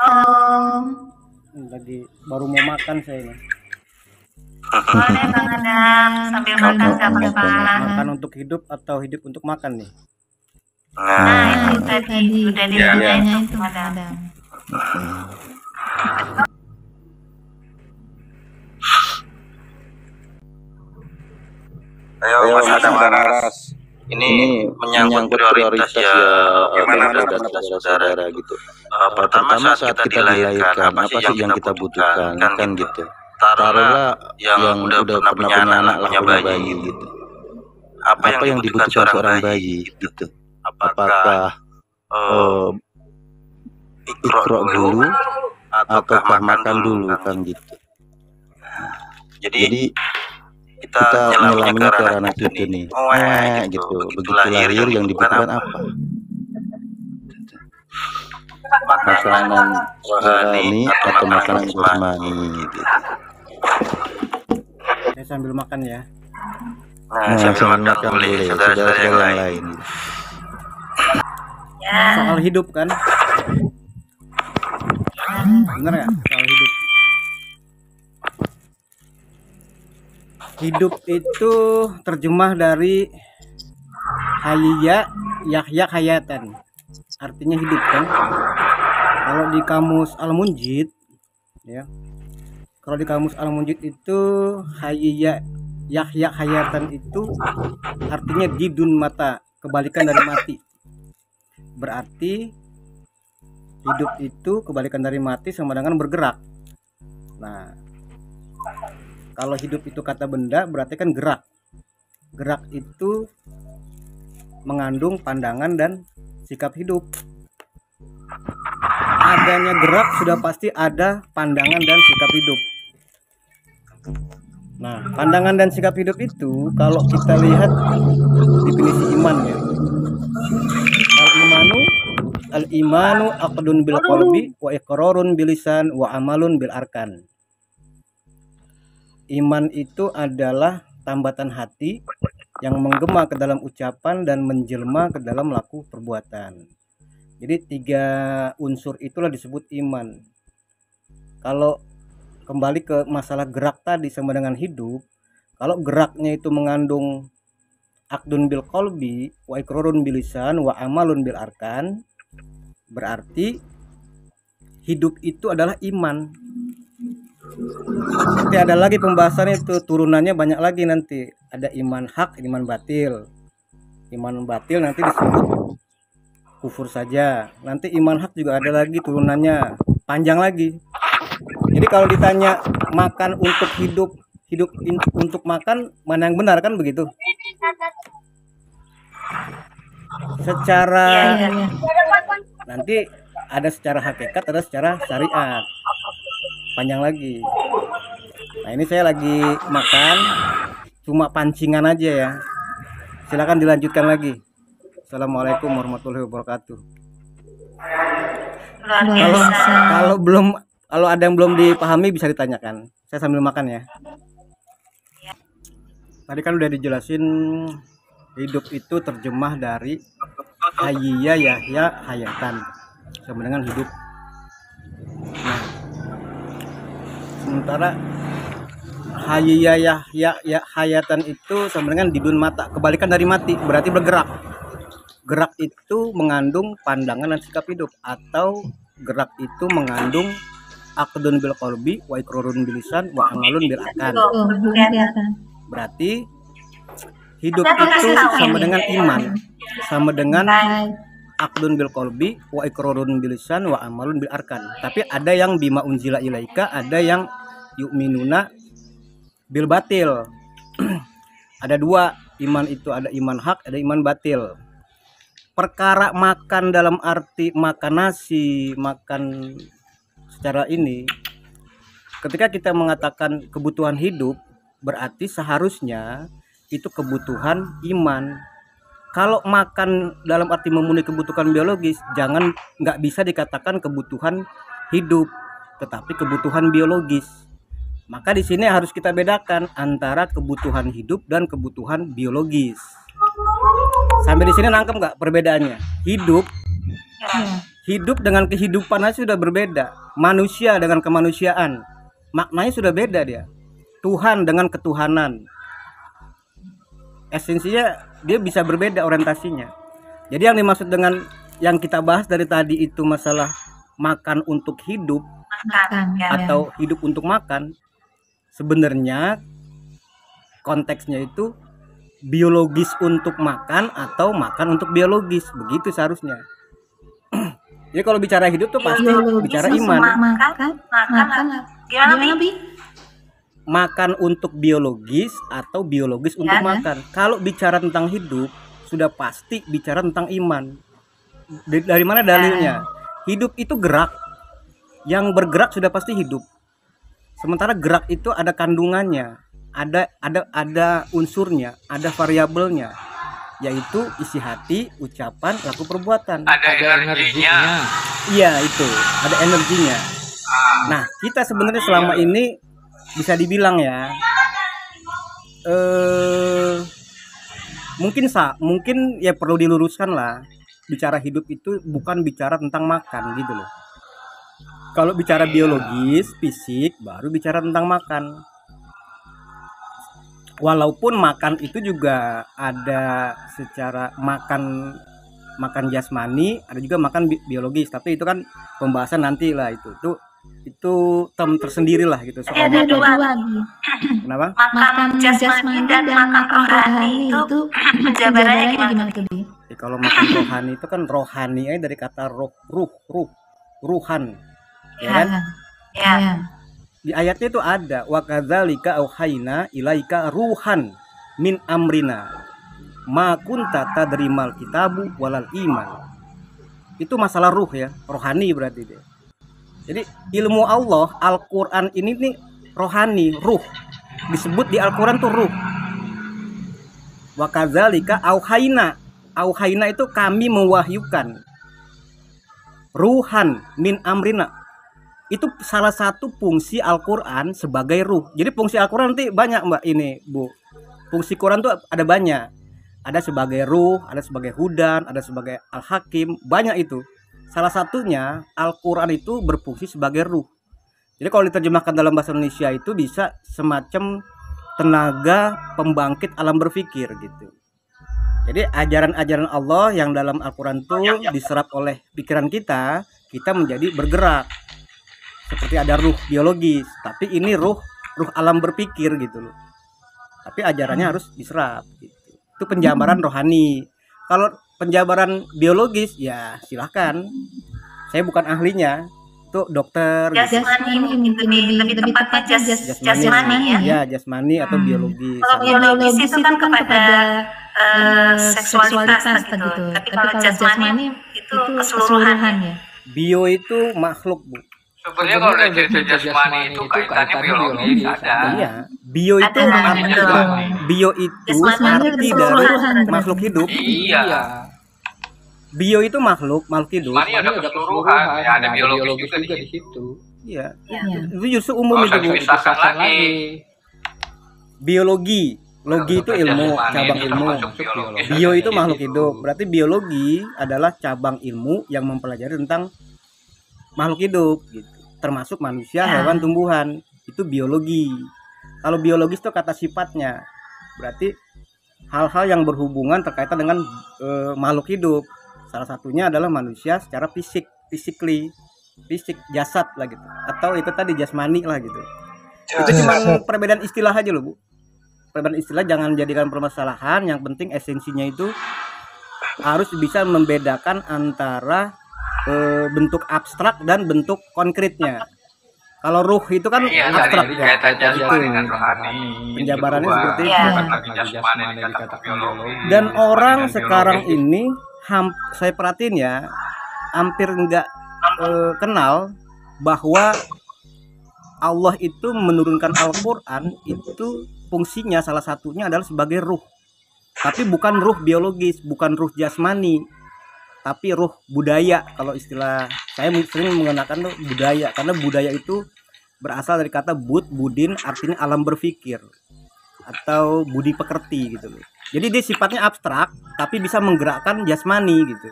Halo, Lagi baru mau makan saya ini. boleh Bang Adam sambil makan gak apa-apa. Makan untuk hidup atau hidup untuk makan nih? Nah, itu tadi udah ditanyain itu Bang Adam. Ayo Mas Adam Aras. Ini menyangkut prioritas ya, gimana pendapat saudara gitu. Pertama saat kita dilahirkan, apa sih yang kita butuhkan kan gitu. Taruhlah yang udah pernah punya anak, punya bayi gitu. Apa yang dibutuhkan seorang bayi gitu. Apakah ikro dulu ataukah makan dulu kan gitu. Jadi kita nyelaminya ke ranah itu nih, gitu. Begitu lahir yang dibutuhkan apa? Makanan rohani atau makanan jasmani gitu. Saya sambil makan ya. Nah, sambil makan boleh, saudara-saudara yang lain. Ya, Soal hidup kan? Bener ya? Soal hidup. Hidup itu terjemah dari hayya, yahya, hayatan. Artinya hidup kan? Kalau di kamus Al-Munjid ya. Kalau di kamus Al-Munjid itu hayya, yahya, hayatan itu artinya didun mata, kebalikan dari mati. Berarti hidup itu kebalikan dari mati sama dengan bergerak. Nah, kalau hidup itu kata benda berarti kan gerak. Gerak itu mengandung pandangan dan sikap hidup. Adanya gerak sudah pasti ada pandangan dan sikap hidup. Nah, pandangan dan sikap hidup itu kalau kita lihat definisi iman ya. Al-imanu aqdun bil qalbi wa iqrarun bil lisan wa amalun bil arkan. Iman itu adalah tambatan hati yang menggema ke dalam ucapan dan menjelma ke dalam laku perbuatan. Jadi 3 unsur itulah disebut iman. Kalau kembali ke masalah gerak tadi sama dengan hidup, kalau geraknya itu mengandung aqdun bil qalbi wa iqrarun bil lisan wa amalun bil arkan, berarti hidup itu adalah iman. Nanti ada lagi pembahasannya itu, turunannya banyak lagi nanti. Ada iman hak, iman batil. Iman batil nanti disebut kufur saja. Nanti iman hak juga ada lagi turunannya, panjang lagi. Jadi kalau ditanya makan untuk hidup, hidup untuk makan, mana yang benar kan begitu? Secara nanti ada secara hakikat, ada secara syariat. Panjang lagi. Nah, ini saya lagi makan, cuma pancingan aja ya. Silakan dilanjutkan lagi. Assalamualaikum warahmatullahi wabarakatuh. luar biasa. Kalau ada yang belum dipahami bisa ditanyakan. Saya sambil makan ya. Tadi kan udah dijelasin hidup itu terjemah dari hayya, yahya, hayatan sama dengan hidup. Nah, sementara hayya, yahya, hayatan itu sama dengan didun mata, kebalikan dari mati, berarti bergerak. Gerak itu mengandung pandangan dan sikap hidup, atau gerak itu mengandung aqdun bil qalbi wa iqrarun bil lisan wa amalun bil arkan. Berarti hidup itu sama dengan iman, sama dengan aqdun bil qalbi wa iqrarun bil lisan wa amalun bil arkan. Tapi ada yang bima unzila ilaika, ada yang yu'minuna bil batil. Ada 2 iman itu, ada iman hak, ada iman batil. Perkara makan dalam arti makan nasi, makan secara ini, ketika kita mengatakan kebutuhan hidup, berarti seharusnya itu kebutuhan iman. Kalau makan dalam arti memenuhi kebutuhan biologis, nggak bisa dikatakan kebutuhan hidup, tetapi kebutuhan biologis. Maka di sini harus kita bedakan antara kebutuhan hidup dan kebutuhan biologis. Sampai di sini nangkep nggak perbedaannya? Hidup Hidup dengan kehidupan aja sudah berbeda. Manusia dengan kemanusiaan, maknanya sudah beda dia. Tuhan dengan ketuhanan, esensinya dia bisa berbeda orientasinya. Jadi yang dimaksud dengan yang kita bahas dari tadi itu masalah makan untuk hidup Makan, ya. atau hidup untuk makan, sebenarnya konteksnya itu biologis untuk makan atau makan untuk biologis, begitu seharusnya. Jadi kalau bicara hidup tuh pasti Biologis bicara untuk iman. makan. Gimana, Bi? Makan untuk biologis atau biologis untuk Ya, makan. Kalau bicara tentang hidup sudah pasti bicara tentang iman. Dari mana dalilnya? Hidup itu gerak. Yang bergerak sudah pasti hidup. Sementara gerak itu ada kandungannya, ada unsurnya, ada variabelnya, yaitu isi hati, ucapan, laku perbuatan. Ada energinya. Iya, itu ada energinya. Nah, kita sebenarnya selama ini bisa dibilang ya, mungkin ya perlu diluruskan lah. Bicara hidup itu bukan bicara tentang makan gitu loh. Kalau bicara biologis, fisik, baru bicara tentang makan. Walaupun makan itu juga ada secara makan jasmani, ada juga makan biologis, tapi itu kan pembahasan nanti lah itu term tersendiri lah gitu soal Ada makan. dua lagi. Kenapa? Makan jasmani dan makan rohani itu penjabarannya gimana tuh, Bi? Ya, kalau makan rohani itu kan rohani dari kata ruhan, ya kan? Ya. Di ayatnya itu ada wa kadzalika auhayna ilaika ruhan min amrina ma kunta tadrimal kitabu walal iman. Itu masalah ruh ya, rohani berarti dia. Jadi ilmu Allah, Al-Qur'an ini nih rohani, ruh. Disebut di Al-Qur'an tuh ruh. Wa kadzalika auhayna. Auhayna itu kami mewahyukan. Ruhan min amrina. Itu salah satu fungsi Al-Qur'an sebagai ruh. Jadi fungsi Al-Qur'an nanti banyak, Mbak, ini, Bu. Fungsi Quran tuh ada banyak. Ada sebagai ruh, ada sebagai hudan, ada sebagai Al-Hakim, banyak itu. Salah satunya Al-Qur'an itu berfungsi sebagai ruh. Jadi kalau diterjemahkan dalam bahasa Indonesia itu bisa semacam tenaga pembangkit alam berpikir gitu. Jadi ajaran-ajaran Allah yang dalam Al-Qur'an itu diserap oleh pikiran kita menjadi bergerak. Seperti ada ruh biologis, tapi ini ruh alam berpikir gitu loh. Tapi ajarannya harus diserap gitu. Itu penjabaran rohani. Kalau penjabaran biologis ya silahkan. Saya bukan ahlinya. Itu dokter gitu. Jasmani ini lebih tepatnya jasmani ya. Ya, jasmani atau biologis. Kalau biologis itu kan kepada seksualitas gitu. Tapi kalau jasmani itu keseluruhan ya. Bio itu makhluk, Bu. Sebenarnya kalau dari cerita jasmani itu kaitannya biologis ada. Iya, bio itu Ada. bio itu Jasmani arti dari keseluruhan. makhluk hidup. Iya. Bio itu makhluk hidup. Jasmani ada keseluruhan, ya ada biologis juga di situ. Iya. Iya. Itu justru umum Kalau itu, saya Bu. pisahkan lagi. Biologi. Logi itu ilmu, Jasmani cabang itu ilmu. termasuk biologis. Bio itu makhluk hidup. Berarti biologi adalah cabang ilmu yang mempelajari tentang makhluk hidup gitu. Termasuk manusia, hewan, tumbuhan. Itu biologi. Kalau biologis itu kata sifatnya. Berarti hal-hal yang berhubungan terkaitan dengan makhluk hidup. Salah satunya adalah manusia secara fisik, fisik jasad lah gitu. Atau itu tadi jasmani lah gitu. Itu cuma perbedaan istilah aja loh, Bu. Perbedaan istilah jangan jadikan permasalahan. Yang penting esensinya itu harus bisa membedakan antara bentuk abstrak dan bentuk konkretnya. Kalau ruh itu kan abstrak ya. Penjabarannya seperti itu. Dan orang sekarang ini saya perhatiin ya, hampir nggak kenal bahwa Allah itu menurunkan Al-Qur'an itu fungsinya salah satunya adalah sebagai ruh. Tapi bukan ruh biologis, bukan ruh jasmani, tapi ruh budaya. Kalau istilah saya sering menggunakan tuh budaya, karena budaya itu berasal dari kata budin, artinya alam berpikir atau budi pekerti gitu loh. Jadi dia sifatnya abstrak tapi bisa menggerakkan jasmani gitu.